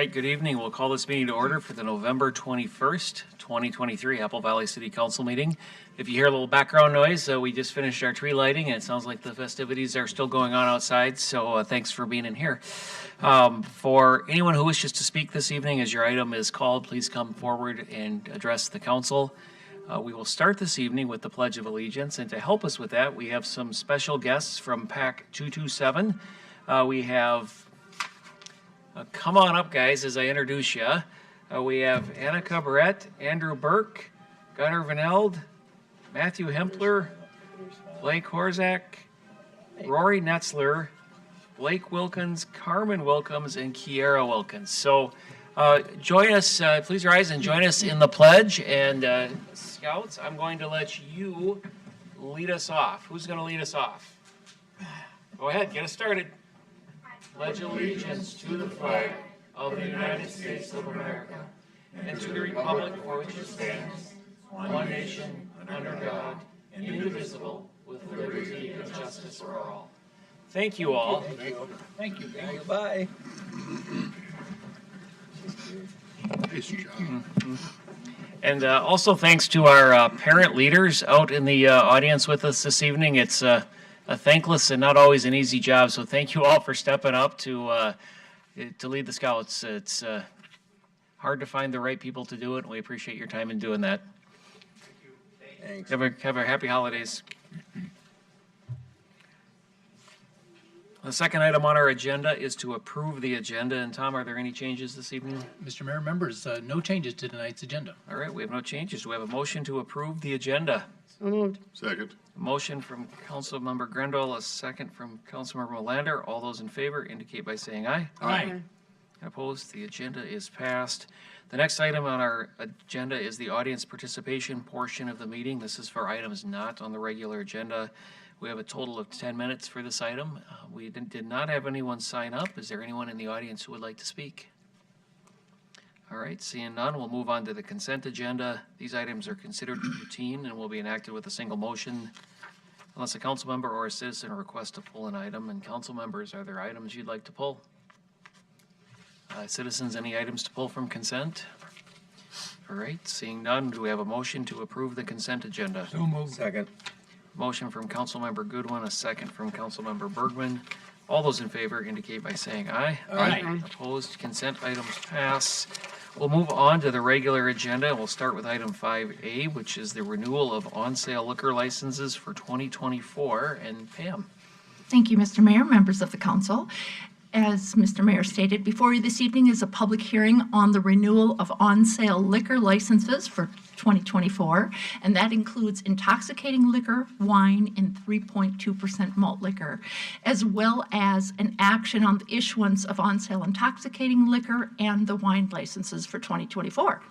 right, good evening. We'll call this meeting to order for the November 21st, 2023 Apple Valley City Council meeting. If you hear a little background noise, we just finished our tree lighting, and it sounds like the festivities are still going on outside, so thanks for being in here. For anyone who wishes to speak this evening, as your item is called, please come forward and address the council. We will start this evening with the Pledge of Allegiance, and to help us with that, we have some special guests from PAC 227. We have come on up, guys, as I introduce you. We have Annika Barrett, Andrew Burke, Gunnar Vaneld, Matthew Hempler, Blake Horzak, Rory Netzler, Blake Wilkins, Carmen Wilkins, and Kiera Wilkins. So join us, please rise and join us in the pledge. And Scouts, I'm going to let you lead us off. Who's going to lead us off? Go ahead, get us started. Pledge allegiance to the flag of the United States of America and to the republic for which it stands, one nation, under God, indivisible, with liberty and justice for all. Thank you all. Thank you. Bye. Nice job. And also thanks to our parent leaders out in the audience with us this evening. It's a thankless and not always an easy job, so thank you all for stepping up to lead the Scouts. It's hard to find the right people to do it, and we appreciate your time in doing that. Thanks. Have a happy holidays. The second item on our agenda is to approve the agenda. And Tom, are there any changes this evening? Mr. Mayor, members, no changes to tonight's agenda. All right, we have no changes. Do we have a motion to approve the agenda? So moved. Second. A motion from Councilmember Grendel, a second from Councilmember Melander. All those in favor indicate by saying aye. Aye. Opposed? The agenda is passed. The next item on our agenda is the audience participation portion of the meeting. This is for items not on the regular agenda. We have a total of 10 minutes for this item. We did not have anyone sign up. Is there anyone in the audience who would like to speak? All right, seeing none, we'll move on to the consent agenda. These items are considered routine and will be enacted with a single motion unless a council member or a citizen requests to pull an item. And council members, are there items you'd like to pull? Citizens, any items to pull from consent? All right, seeing none, do we have a motion to approve the consent agenda? So moved. Second. Motion from Councilmember Goodwin, a second from Councilmember Bergman. All those in favor indicate by saying aye. Aye. Opposed, consent items pass. We'll move on to the regular agenda. We'll start with item 5A, which is the renewal of on-sale liquor licenses for 2024. And Pam. Thank you, Mr. Mayor, members of the council. As Mr. Mayor stated, before you this evening is a public hearing on the renewal of on-sale liquor licenses for 2024, and that includes intoxicating liquor, wine, and 3.2% malt liquor, as well as an action on the issuance of on-sale intoxicating liquor and the wine licenses for 2024.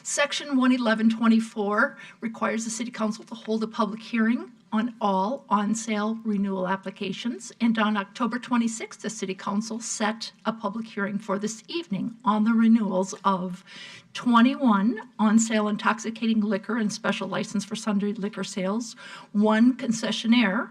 Section 11124 requires the City Council to hold a public hearing on all on-sale renewal applications, and on October 26th, the City Council set a public hearing for this evening on the renewals of 21 on-sale intoxicating liquor and special license for sundry liquor sales, 1 concessionaire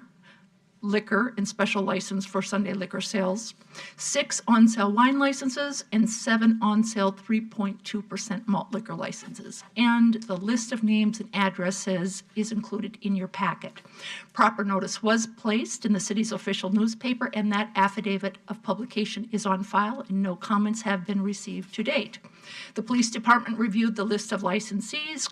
liquor and special license for Sunday liquor sales, 6 on-sale wine licenses, and 7 on-sale 3.2% malt liquor licenses. And the list of names and addresses is included in your packet. Proper notice was placed in the city's official newspaper, and that affidavit of publication is on file, and no comments have been received to date. The police department reviewed the list of licensees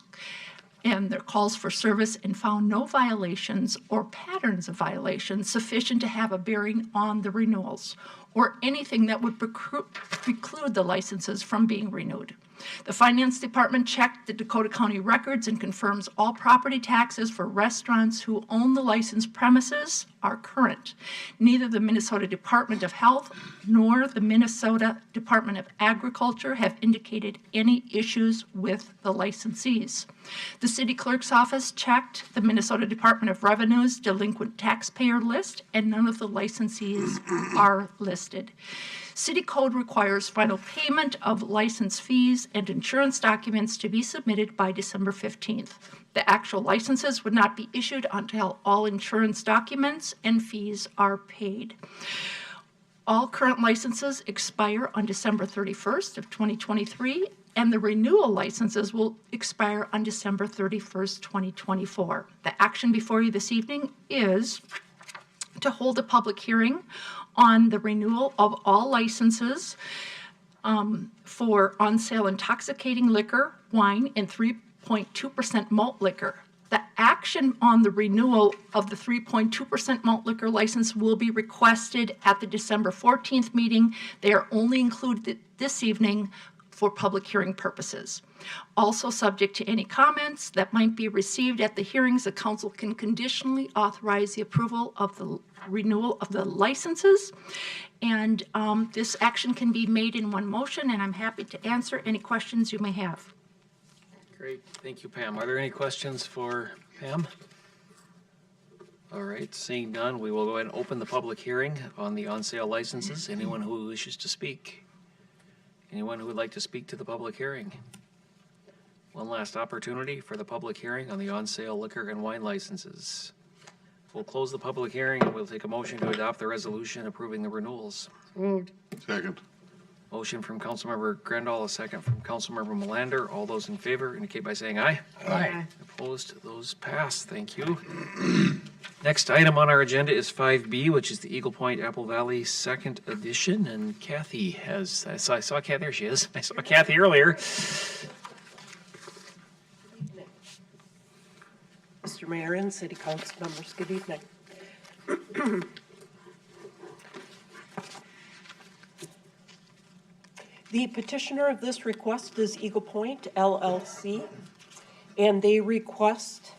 and their calls for service and found no violations or patterns of violations sufficient to have a bearing on the renewals or anything that would preclude the licenses from being renewed. The Finance Department checked the Dakota County records and confirms all property taxes for restaurants who own the licensed premises are current. Neither the Minnesota Department of Health nor the Minnesota Department of Agriculture have indicated any issues with the licensees. The City Clerk's Office checked the Minnesota Department of Revenue's delinquent taxpayer list, and none of the licensees are listed. City code requires final payment of license fees and insurance documents to be submitted by December 15th. The actual licenses would not be issued until all insurance documents and fees are paid. All current licenses expire on December 31st of 2023, and the renewal licenses will expire on December 31st, 2024. The action before you this evening is to hold a public hearing on the renewal of all licenses for on-sale intoxicating liquor, wine, and 3.2% malt liquor. The action on the renewal of the 3.2% malt liquor license will be requested at the December 14th meeting. They are only included this evening for public hearing purposes. Also subject to any comments that might be received at the hearings, the council can conditionally authorize the approval of the renewal of the licenses. And this action can be made in one motion, and I'm happy to answer any questions you may have. Great, thank you, Pam. Are there any questions for Pam? All right, seeing none, we will go ahead and open the public hearing on the on-sale licenses. Anyone who wishes to speak? Anyone who would like to speak to the public hearing? One last opportunity for the public hearing on the on-sale liquor and wine licenses. We'll close the public hearing and we'll take a motion to adopt the resolution approving the renewals. Moved. Second. Motion from Councilmember Grandal, a second from Councilmember Melander. All those in favor indicate by saying aye. Aye. Opposed, those pass. Thank you. Next item on our agenda is 5B, which is the Eagle Point Apple Valley Second Edition. And Kathy has, I saw Kathy, there she is. I saw Kathy earlier. Mr. Mayor and City Council members, good evening. The petitioner of this request is Eagle Point LLC, and they request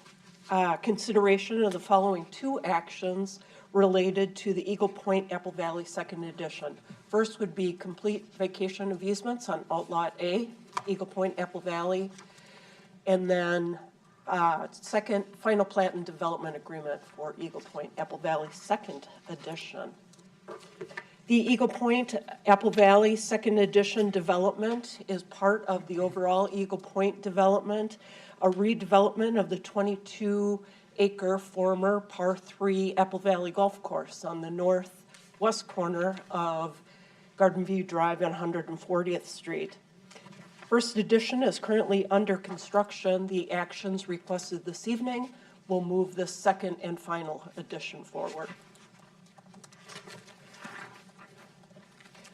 consideration of the following two actions related to the Eagle Point Apple Valley Second Edition. First would be complete vacation of easements on Outlot A, Eagle Point Apple Valley, and then second, final plat and development agreement for Eagle Point Apple Valley Second Edition. The Eagle Point Apple Valley Second Edition development is part of the overall Eagle Point development, a redevelopment of the 22-acre former par 3 Apple Valley Golf Course on the northwest corner of Garden View Drive and 140th Street. First edition is currently under construction. The actions requested this evening will move the second and final edition forward.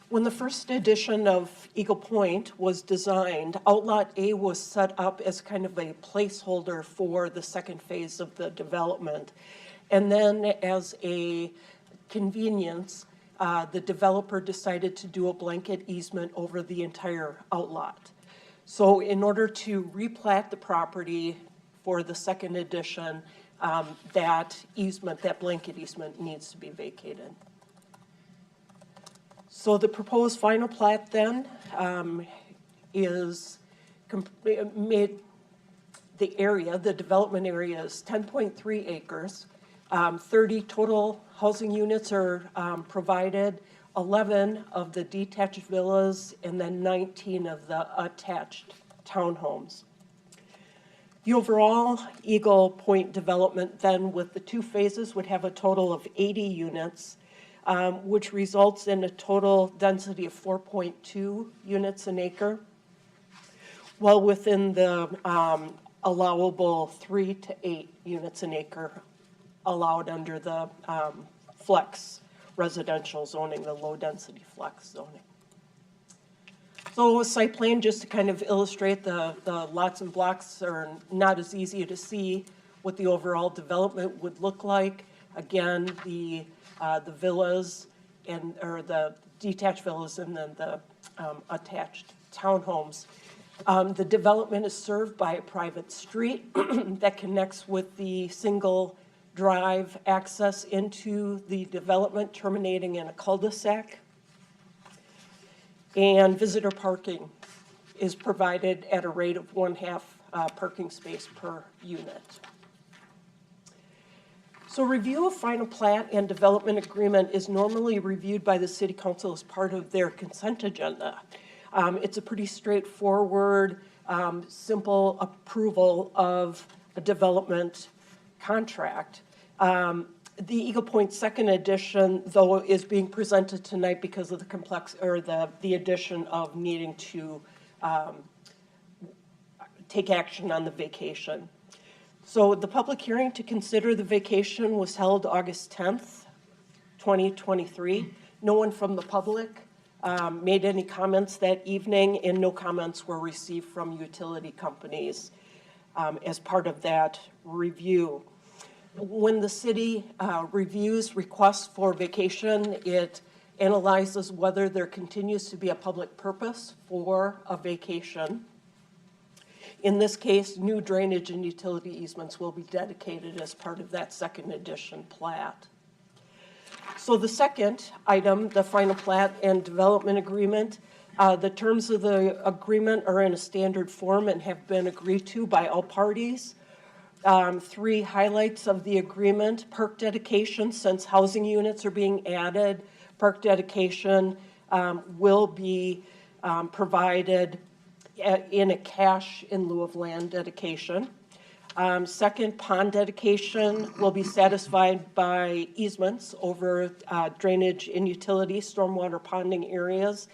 When the first edition of Eagle Point was designed, Outlot A was set up as kind of a placeholder for the second phase of the development. And then as a convenience, the developer decided to do a blanket easement over the entire outlot. So in order to replat the property for the second edition, that easement, that blanket easement needs to be vacated. So the proposed final plat then is made, the area, the development area is 10.3 acres. 30 total housing units are provided, 11 of the detached villas, and then 19 of the attached townhomes. The overall Eagle Point development then with the two phases would have a total of 80 units, which results in a total density of 4.2 units an acre, well within the allowable 3 to 8 units an acre allowed under the flex residential zoning, the low density flex zoning. So a site plan, just to kind of illustrate the lots and blocks are not as easy to see what the overall development would look like. Again, the villas or the detached villas and then the attached townhomes. The development is served by a private street that connects with the single drive access into the development, terminating in a cul-de-sac. And visitor parking is provided at a rate of 1/2 parking space per unit. So review of final plat and development agreement is normally reviewed by the City Council as part of their consent agenda. It's a pretty straightforward, simple approval of a development contract. The Eagle Point second edition, though, is being presented tonight because of the addition of needing to take action on the vacation. So the public hearing to consider the vacation was held August 10th, 2023. No one from the public made any comments that evening, and no comments were received from utility companies as part of that review. When the city reviews requests for vacation, it analyzes whether there continues to be a public purpose for a vacation. In this case, new drainage and utility easements will be dedicated as part of that second edition plat. So the second item, the final plat and development agreement, the terms of the agreement are in a standard form and have been agreed to by all parties. 3 highlights of the agreement: park dedication, since housing units are being added, park dedication will be provided in a cash in lieu of land dedication. Second, pond dedication will be satisfied by easements over drainage and utility, stormwater ponding areas.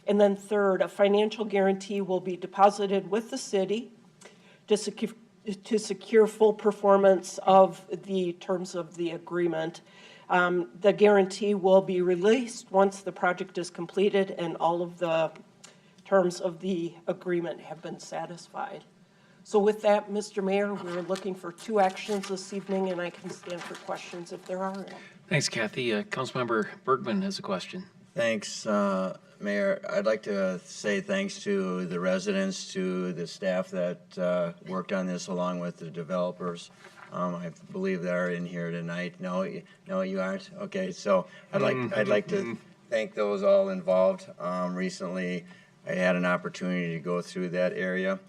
And then third, a financial guarantee will be deposited with the city to secure full performance of the terms of the agreement. The guarantee will be released once the project is completed and all of the terms of the agreement have been satisfied. So with that, Mr. Mayor, we're looking for 2 actions this evening, and I can stand for questions if there are any. Thanks, Kathy. Councilmember Bergman has a question. Thanks, Mayor. I'd like to say thanks to the residents, to the staff that worked on this along with the developers. I believe they're in here tonight. No, you aren't? Okay, so I'd like to thank those all involved. Recently, I had an opportunity to go through that area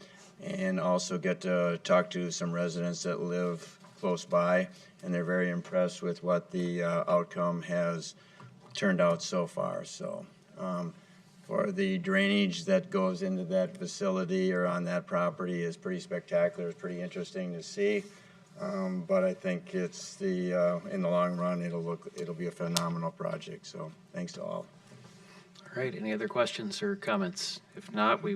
and also get to talk to some residents that live close by, and they're very impressed with what the outcome has turned out so far. So for the drainage that goes into that facility or on that property is pretty spectacular. It's pretty interesting to see. But I think it's in the long run, it'll be a phenomenal project. So thanks to all. All right, any other questions or comments? If not, we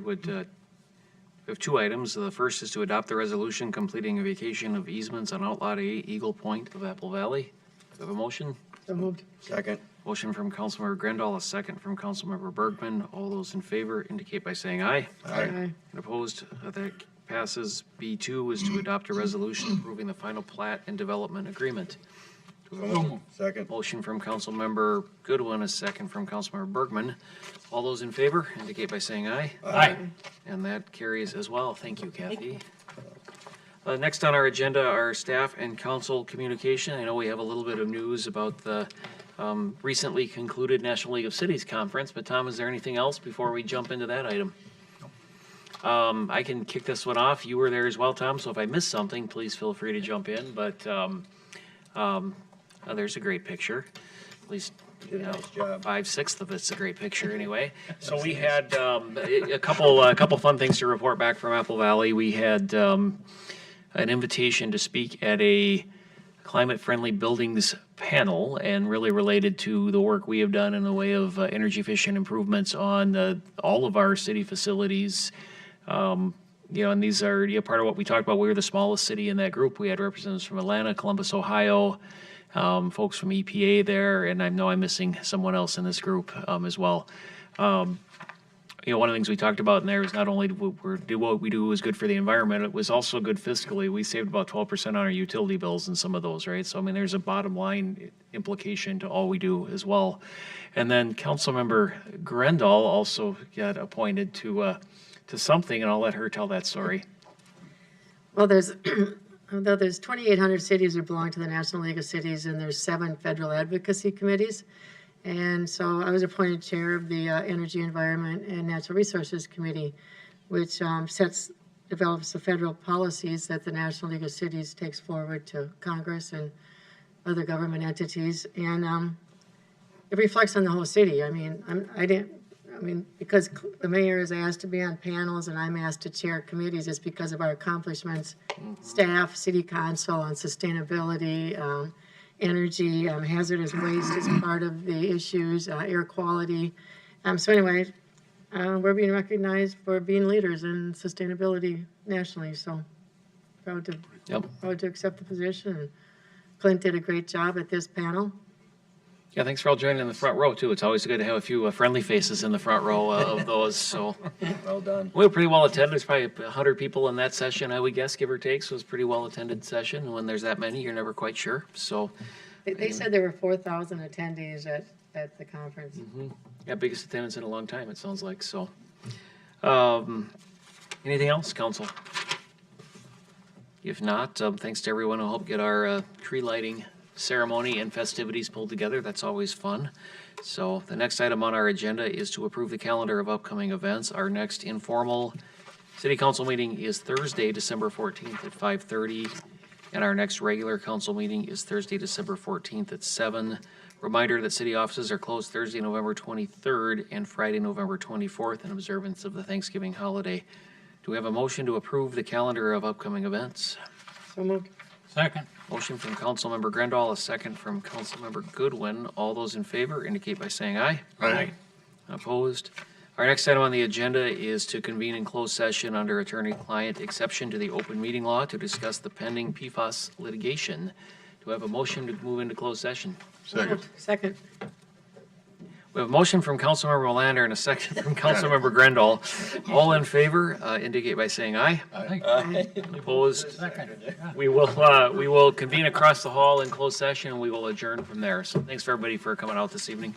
have 2 items. The first is to adopt the resolution completing a vacation of easements on Outlot A, Eagle Point of Apple Valley. Do we have a motion? So moved. Second. Motion from Councilmember Grendall, a second from Councilmember Bergman. All those in favor indicate by saying aye. Aye. And opposed, that passes. B2 is to adopt a resolution approving the final plat and development agreement. Second. Motion from Councilmember Goodwin, a second from Councilmember Bergman. All those in favor indicate by saying aye. Aye. And that carries as well. Thank you, Kathy. Next on our agenda are staff and council communication. I know we have a little bit of news about the recently concluded National League of Cities Conference, but Tom, is there anything else before we jump into that item? I can kick this one off. You were there as well, Tom, so if I missed something, please feel free to jump in, but there's a great picture. At least, you know, Nice job. 5/6 of it's a great picture anyway. So we had a couple fun things to report back from Apple Valley. We had an invitation to speak at a climate-friendly buildings panel, and really related to the work we have done in the way of energy efficient improvements on all of our city facilities. And these are part of what we talked about. We were the smallest city in that group. We had representatives from Atlanta, Columbus, Ohio, folks from EPA there, and I know I'm missing someone else in this group as well. One of the things we talked about in there is not only do what we do is good for the environment, it was also good fiscally. We saved about 12% on our utility bills in some of those, right? So, there's a bottom line implication to all we do as well. And then Councilmember Grendall also got appointed to something, and I'll let her tell that story. Well, there's 2,800 cities that belong to the National League of Cities, and there's 7 federal advocacy committees. And so I was appointed chair of the Energy, Environment, and Natural Resources Committee, which develops the federal policies that the National League of Cities takes forward to Congress and other government entities. And it reflects on the whole city. Because the mayor is asked to be on panels and I'm asked to chair committees, it's because of our accomplishments, staff, city council on sustainability, energy, hazardous waste is part of the issues, air quality. So anyway, we're being recognized for being leaders in sustainability nationally, so proud to accept the position. And Clint did a great job at this panel. Yeah, thanks for all joining in the front row, too. It's always good to have a few friendly faces in the front row of those, so. Well done. We were pretty well attended. There's probably 100 people in that session, I would guess, give or take, so it was a pretty well-attended session. And when there's that many, you're never quite sure, so. They said there were 4,000 attendees at the conference. Yeah, biggest attendance in a long time, it sounds like, so. Anything else, council? If not, thanks to everyone who helped get our tree lighting ceremony and festivities pulled together. That's always fun. So the next item on our agenda is to approve the calendar of upcoming events. Our next informal city council meeting is Thursday, December 14th at 5:30. And our next regular council meeting is Thursday, December 14th at 7. Reminder that city offices are closed Thursday, November 23rd and Friday, November 24th in observance of the Thanksgiving holiday. Do we have a motion to approve the calendar of upcoming events? So moved. Second. Motion from Councilmember Grandal, a second from Councilmember Goodwin. All those in favor indicate by saying aye. Aye. Opposed? Our next item on the agenda is to convene in closed session under attorney-client exception to the open meeting law to discuss the pending PFAS litigation. Do we have a motion to move into closed session? Second. Second. We have a motion from Councilmember Melander and a second from Councilmember Grandal. All in favor indicate by saying aye. Opposed? Second. Yeah. We will convene across the hall in closed session and we will adjourn from there. So thanks for everybody for coming out this evening.